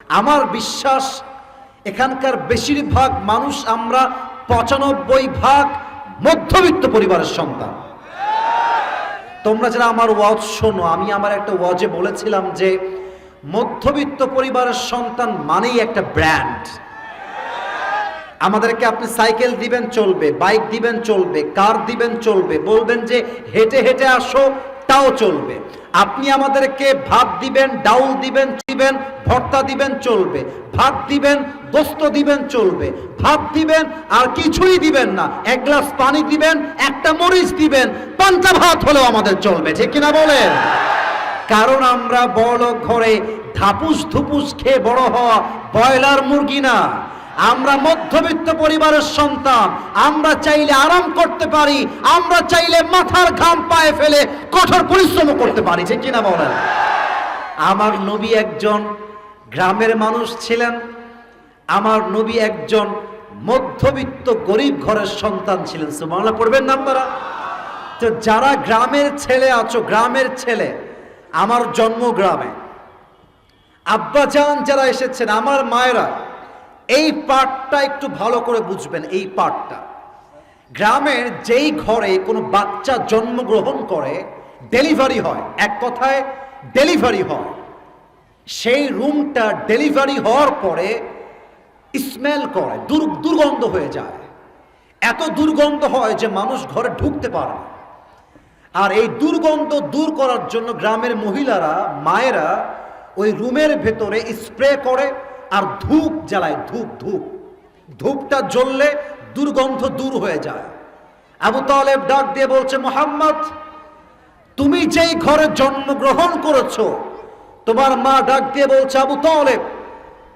আমার বিশ্বাস এখানকার বেশিরভাগ মানুষ আমরা ৯৫% মধ্যবিত্ত পরিবারের সন্তান। তোমরা যারা আমার ওয়াজ শোনো, আমি আমার একটা ওয়াজে বলেছিলাম যে মধ্যবিত্ত পরিবারের সন্তান মানেই একটা ব্র্যান্ড। আমাদেরকে আপনি সাইকেল দিবেন চলবে, বাইক দিবেন চলবে, কার দিবেন চলবে, বলবেন যে হেঁটে হেঁটে আসো তাও চলবে। আপনি আমাদেরকে ভাত দিবেন, ডাউল দিবেন, ভর্তা দিবেন চলবে, ভাত দিবেন, গোস্ত দিবেন চলবে, ভাত দিবেন আর কিছুই দিবেন না, এক গ্লাস পানি দিবেন, একটা মরিচ দিবেন, পান্তা ভাত হলেও আমাদের চলবে, ঠিক কিনা বলেন? কারণ আমরা বড়লোক ঘরে ধাপুস ধুপুস খেয়ে বড় হওয়া ব্রয়লার মুরগি না, আমরা মধ্যবিত্ত পরিবারের সন্তান। আমরা চাইলে আরাম করতে পারি, আমরা চাইলে মাথার ঘাম পায়ে ফেলে কঠোর পরিশ্রম করতে পারি, ঠিক কিনা বলেন? আমার নবী একজন গ্রামের মানুষ ছিলেন, আমার নবী একজন মধ্যবিত্ত গরিব ঘরের সন্তান ছিলেন। সুবহানাল্লাহ পড়বেন না আপনারা? তো যারা গ্রামের ছেলে আছো, গ্রামের ছেলে, আমার জন্ম গ্রামে, আব্বাজান যারা এসেছেন, আমার মায়েরা, এই পার্টটা একটু ভালো করে বুঝবেন। এই পার্টটা, গ্রামের যেই ঘরে কোনো বাচ্চা জন্মগ্রহণ করে, ডেলিভারি হয়, এক কথায় ডেলিভারি হয়, সেই রুমটা ডেলিভারি হওয়ার পরে স্মেল করে, দুর্গন্ধ হয়ে যায়। এত দুর্গন্ধ হয় যে মানুষ ঘরে ঢুকতে পারে না। আর এই দুর্গন্ধ দূর করার জন্য গ্রামের মহিলারা, মায়েরা ওই রুমের ভেতরে স্প্রে করে আর ধূপ জ্বালায়। ধূপটা জ্বললে দুর্গন্ধ দূর হয়ে যায়। আবু তালেব ডাক দিয়ে বলছে, মুহাম্মদ, তুমি যেই ঘরে জন্মগ্রহণ করেছো, তোমার মা ডাক দিয়ে বলছে, আবু তালেব,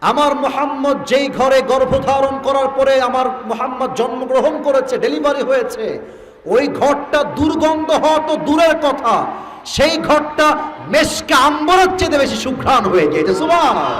আমার মুহাম্মদ যেই ঘরে গর্ভধারণ করার পরে আমার মুহাম্মদ জন্মগ্রহণ করেছে, ডেলিভারি হয়েছে, ওই ঘরটা দুর্গন্ধ হওয়া তো দূরের কথা, সেই ঘরটা মেশকে আম্বরের চেয়ে বেশি সুঘ্রাণ হয়ে গিয়েছে। সুবহানাল্লাহ।